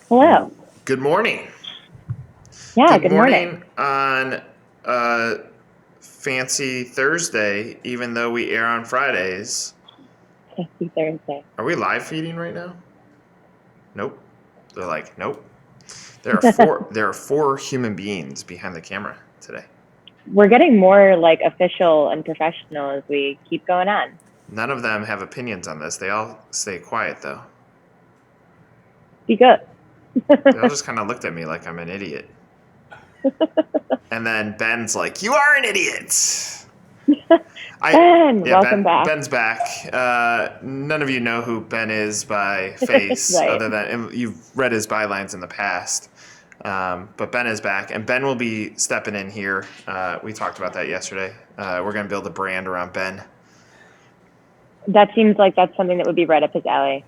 Hello. Good morning. Yeah, Good good morning. morning on uh, fancy Thursday, even though we air on Fridays. Happy Thursday. Are we live feeding right now? Nope. They're like, nope. There are four human beings behind the camera today. We're getting more like official and professional as we keep going on. None of them have opinions on this. They all stay quiet though. Be good. They all just kind of looked at me like I'm an idiot. And then Ben's like, "You are an idiot." I Ben, yeah, welcome back. Ben's back. None of you know who Ben is by face, Right. other than you've read his bylines in the past. But Ben is back, and Ben will be stepping in here. We talked about that yesterday. We're going to build a brand around Ben. That seems like that's something that would be right up his alley.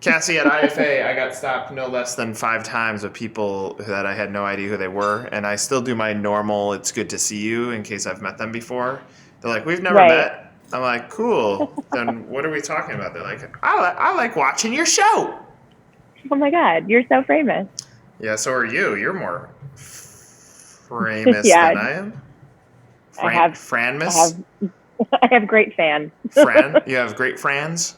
Cassie, at IFA, I got stopped no less than 5 times with people that I had no idea who they were, and I still do my normal "it's good to see you" in case I've met them before. They're like, "We've never Right. met." I'm like, "Cool. Then what are we talking about?" They're like, "I like watching your show." Oh my God, you're so famous. Yeah, so are you. You're more famous Yeah, than I am. I have, I Franmus? have, I have great fans. Fran? You have great frans?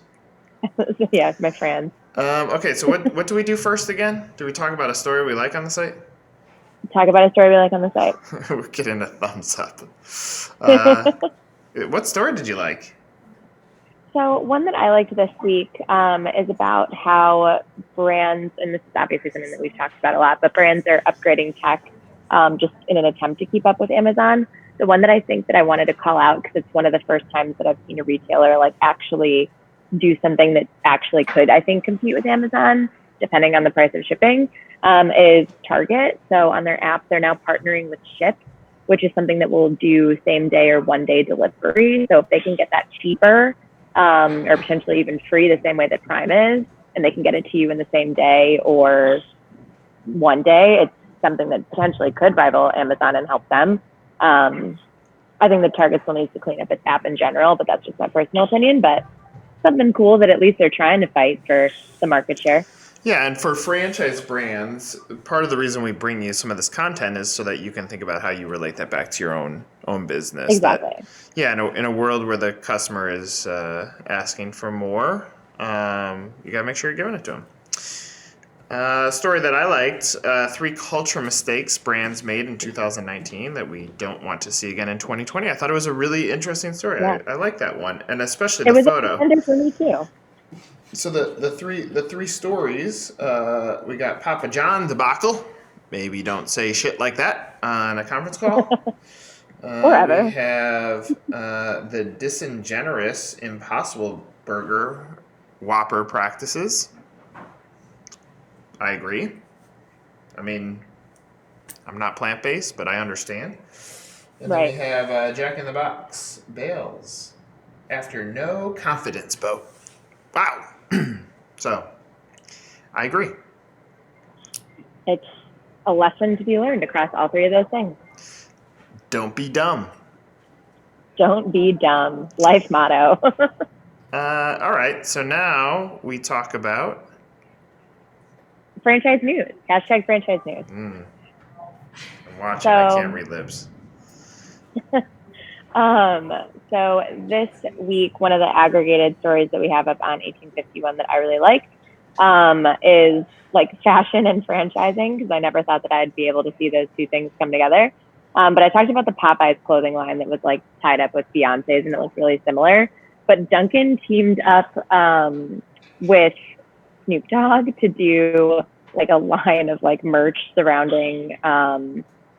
Yeah, my friends. Okay, so what do we do first again? Do we talk about a story we like on the site? Talk about a story we like on the site. We're getting a thumbs up. Uh, what story did you like? So one that I liked this week is about how brands, and this is obviously something that we've talked about a lot, but brands are upgrading tech just in an attempt to keep up with Amazon. The one that I think that I wanted to call out because it's one of the first times that I've seen a retailer like actually do something that actually could, I think, compete with Amazon, depending on the price of shipping, is Target. So on their app, they're now partnering with Shipt, which is something that will do same day or 1 day delivery. So if they can get that cheaper, or potentially even free the same way that Prime is, and they can get it to you in the same day or 1 day, it's something that potentially could rival Amazon and help them. I think that Target still needs to clean up its app in general, but that's just my personal opinion. But something cool that at least they're trying to fight for the market share. Yeah, and for franchise brands, part of the reason we bring you some of this content is so that you can think about how you relate that back to your own business. That, Exactly. yeah, in a world where the customer is asking for more, you gotta make sure you're giving it to them. Story that I liked: 3 culture mistakes brands made in 2019 that we don't want to see again in 2020. I thought it was a really interesting story. Yeah. I like that one, and especially It the was a photo. contender for me too. So the three stories, we got Papa John debacle. Maybe don't say shit like that on a conference call. Or We ever. have the disingenuous Impossible Burger Whopper practices. I agree. I mean, I'm not plant based, but I understand. And then we Right. have Jack in the Box bails after no confidence vote. Wow. So I agree. It's a lesson to be learned across all three of those things. Don't be dumb. Don't be dumb. Life motto. All right. So now we talk about. Franchise news. Hashtag franchise news. I'm watching. I can't So, read lips. um, so this week, one of the aggregated stories that we have up on 1851 that I really like is like fashion and franchising, because I never thought that I'd be able to see those two things come together. But I talked about the Popeyes clothing line that was like tied up with Beyonce's, and it looked really similar. But Duncan teamed up with Snoop Dogg to do like a line of like merch surrounding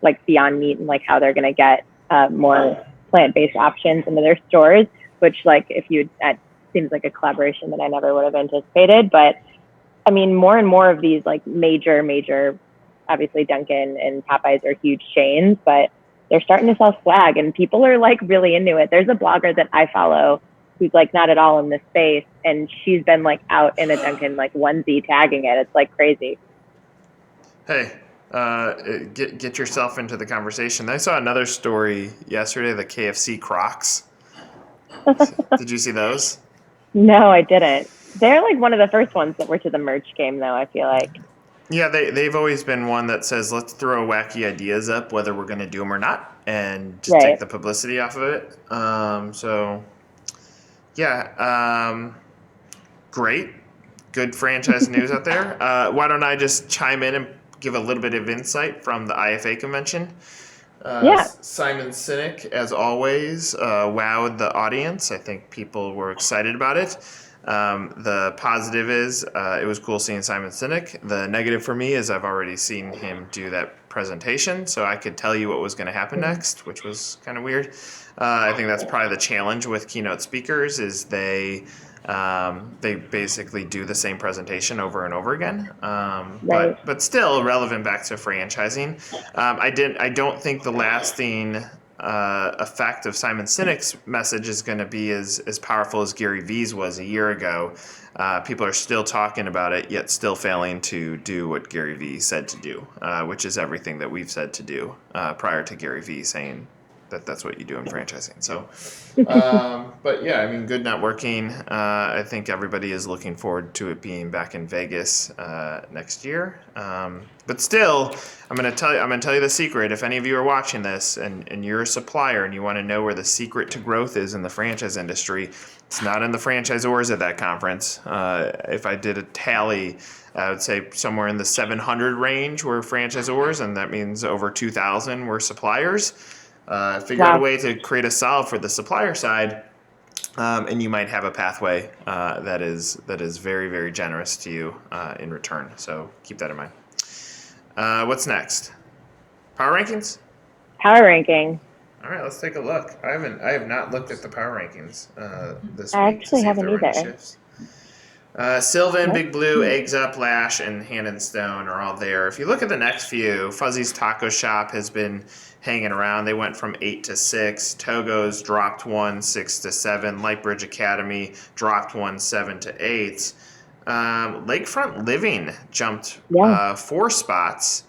like Beyond Meat and like how they're gonna get more plant-based options into their stores. Which like if you that seems like a collaboration that I never would have anticipated. But I mean, more and more of these like major, obviously Dunkin' and Popeyes are huge chains, but they're starting to sell swag and people are like really into it. There's a blogger that I follow who's like not at all in this space, and she's been like out in a Dunkin' like onesie tagging it. It's like crazy. Hey, get yourself into the conversation. I saw another story yesterday. The KFC Crocs. Did you see those? No, I didn't. They're like one of the first ones that were to the merch game, though, I feel like. Yeah, they've always been one that says, let's throw wacky ideas up, whether we're going to do them or not, and just take Right. the publicity off of it. Great. Good franchise news out there. Why don't I just chime in and give a little bit of insight from the IFA convention? Yeah. Simon Sinek, as always, wowed the audience. I think people were excited about it. The positive is it was cool seeing Simon Sinek. The negative for me is I've already seen him do that presentation, so I could tell you what was going to happen next, which was kind of weird. I think that's probably the challenge with keynote speakers is they basically do the same presentation over and over again. Right. But still relevant back to franchising. I don't think the lasting effect of Simon Sinek's message is going to be as powerful as Gary Vee's was a year ago. People are still talking about it, yet still failing to do what Gary Vee said to do, which is everything that we've said to do prior to Gary Vee saying that's what you do in franchising. So, but yeah, I mean, good networking. I think everybody is looking forward to it being back in Vegas next year. But still, I'm going to tell you the secret. If any of you are watching this and you're a supplier and you want to know where the secret to growth is in the franchise industry, it's not in the franchisors at that conference. If I did a tally, I would say somewhere in the 700 range were franchisors, and that means over 2,000 were suppliers. Figure out a way to create a solve for the supplier side, and you might have a pathway that is very, very generous to you in return. So keep that in mind. What's next? Power rankings? Power ranking. All right, let's take a look. I have not looked at the power rankings this I week to actually see if haven't there were any either. shifts. Sylvan, Nope. Big Blue, Eggs Up, Lash, and Hand and Stone are all there. If you look at the next few, Fuzzy's Taco Shop has been hanging around. They went from 8 to 6. Togo's dropped 1, 6 to 7. Lightbridge Academy dropped 1, 7 to 8. Lakefront Living jumped Yeah. 4 spots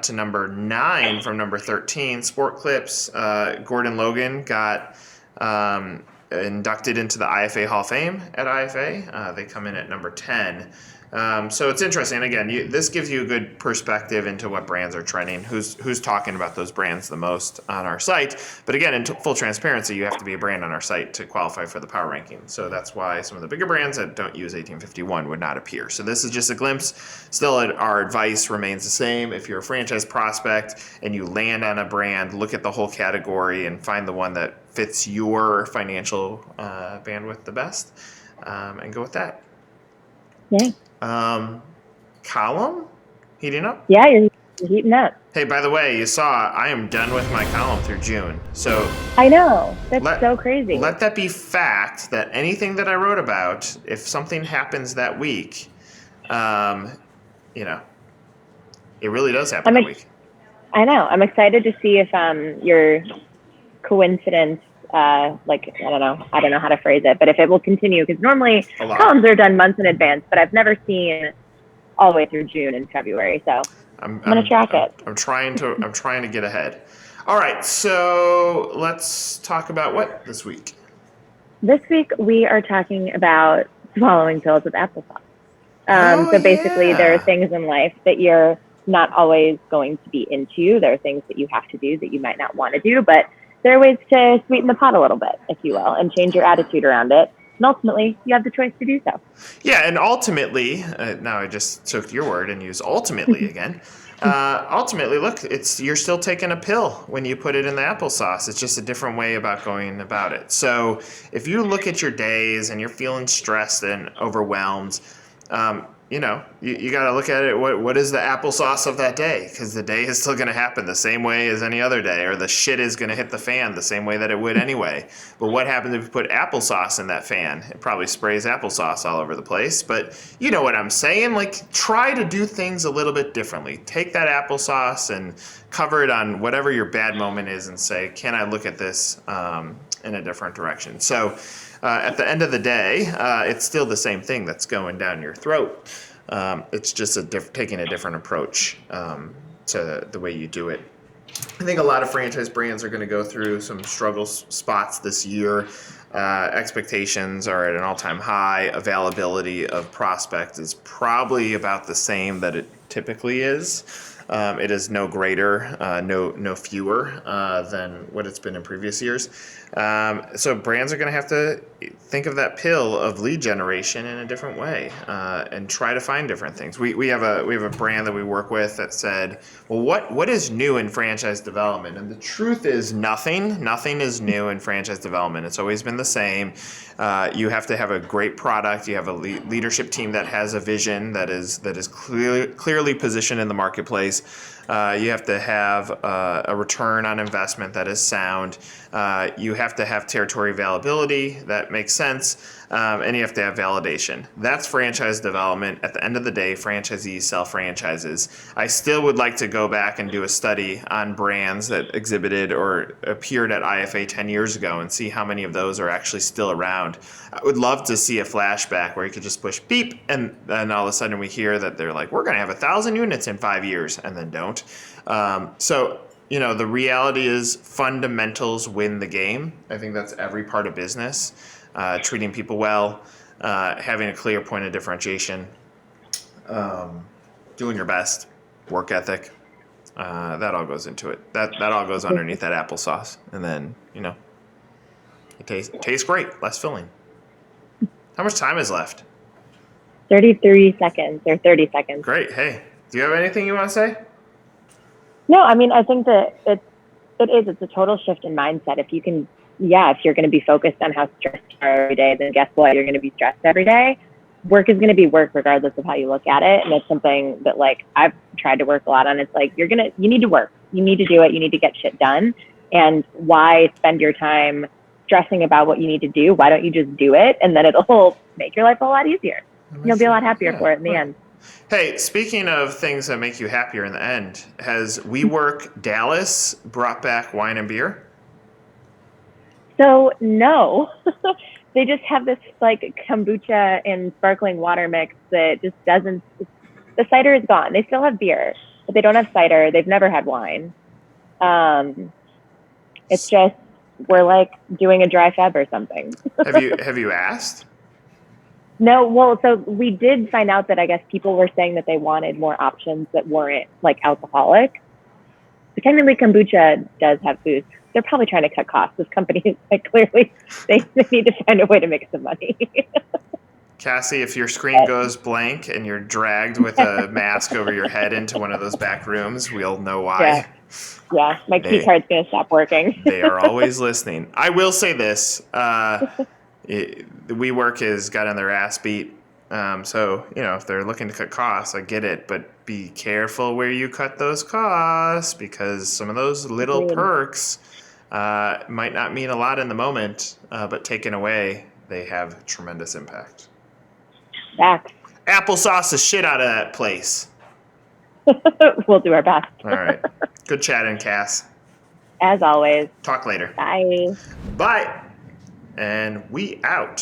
to number 9 from number 13. Sport Clips, Gordon Logan got inducted into the IFA Hall of Fame at IFA. They come in at number 10. So it's interesting. Again, this gives you a good perspective into what brands are trending, who's talking about those brands the most on our site. But again, in full transparency, you have to be a brand on our site to qualify for the power ranking. So that's why some of the bigger brands that don't use 1851 would not appear. So this is just a glimpse. Still, our advice remains the same. If you're a franchise prospect and you land on a brand, look at the whole category and find the one that fits your financial bandwidth the best, and go with that. Yeah. Column heating up. Yeah, you're heating up. Hey, by the way, you saw I am done with my column through June. So I know. That's so crazy. let that be fact that anything that I wrote about, if something happens that week, it really does happen that week. I know. I'm excited to see if your coincidence, I don't know how to phrase it, but if it will continue, because normally columns are done months in advance, but I've never seen all the way through June and February. So I'm going to track it. I'm trying to get ahead. All right, so let's talk about what this week. This week we are talking about swallowing pills with applesauce. So basically, there are things in life that you're not always going to be into. There are things that you have to do that you might not want to do, but there are ways to sweeten the pot a little bit, if you will, and change your attitude around it. And ultimately, you have the choice to do so. Yeah, and ultimately, now I just took your word and used ultimately again. Ultimately, look, you're still taking a pill when you put it in the applesauce. It's just a different way about going about it. So if you look at your days and you're feeling stressed and overwhelmed, you got to look at it. What is the applesauce of that day? Because the day is still going to happen the same way as any other day, or the shit is going to hit the fan the same way that it would anyway. But what happens if you put applesauce in that fan? It probably sprays applesauce all over the place. But you know what I'm saying? Like, try to do things a little bit differently. Take that applesauce and cover it on whatever your bad moment is and say, can I look at this in a different direction? So at the end of the day, it's still the same thing that's going down your throat. It's just taking a different approach to the way you do it. I think a lot of franchise brands are going to go through some struggle spots this year. Expectations are at an all-time high. Availability of prospects is probably about the same that it typically is. It is no greater, no fewer than what it's been in previous years. So brands are going to have to think of that pill of lead generation in a different way and try to find different things. We have a brand that we work with that said, well, what is new in franchise development? And the truth is nothing. Nothing is new in franchise development. It's always been the same. You have to have a great product. You have a leadership team that has a vision that is clearly positioned in the marketplace. You have to have a return on investment that is sound. You have to have territory availability that makes sense. And you have to have validation. That's franchise development. At the end of the day, franchisees sell franchises. I still would like to go back and do a study on brands that exhibited or appeared at IFA 10 years ago and see how many of those are actually still around. I would love to see a flashback where you could just push beep and then all of a sudden we hear that they're like, we're going to have 1,000 units in 5 years, and then don't. So the reality is fundamentals win the game. I think that's every part of business. Treating people well, having a clear point of differentiation, doing your best, work ethic. That all goes into it. That all goes underneath that applesauce. And then, it tastes great, less filling. How much time is left? 33 seconds or 30 seconds. Great. Hey, do you have anything you want to say? No, I mean, I think that it's a total shift in mindset. If you can, if you're going to be focused on how stressed you are every day, then guess what? You're going to be stressed every day. Work is going to be work regardless of how you look at it. And it's something that I've tried to work a lot on. It's you need to work. You need to do it. You need to get shit done. And why spend your time stressing about what you need to do? Why don't you just do it? And then it'll make your life a lot easier. You'll be a lot happier for it in the end. Hey, speaking of things that make you happier in the end, has WeWork Dallas brought back wine and beer? So no, they just have this kombucha and sparkling water mix that just doesn't, the cider is gone. They still have beer, but they don't have cider. They've never had wine. It's just, we're doing a dry Feb or something. Have you asked? No, well, so we did find out that I guess people were saying that they wanted more options that weren't alcoholic. But technically kombucha does have booze. They're probably trying to cut costs. This company, clearly, they need to find a way to make some money. Cassie, if your screen goes blank and you're dragged with a mask over your head into one of those back rooms, we'll know why. Yeah, my key card's going to stop working. They are always listening. I will say this. WeWork has gotten their ass beat. So, if they're looking to cut costs, I get it. But be careful where you cut those costs because some of those little perks might not mean a lot in the moment, but taken away, they have tremendous impact. Facts. Applesauce the shit out of that place. We'll do our best. All right. Good chatting, Cass. As always. Talk later. Bye. Bye. And we out.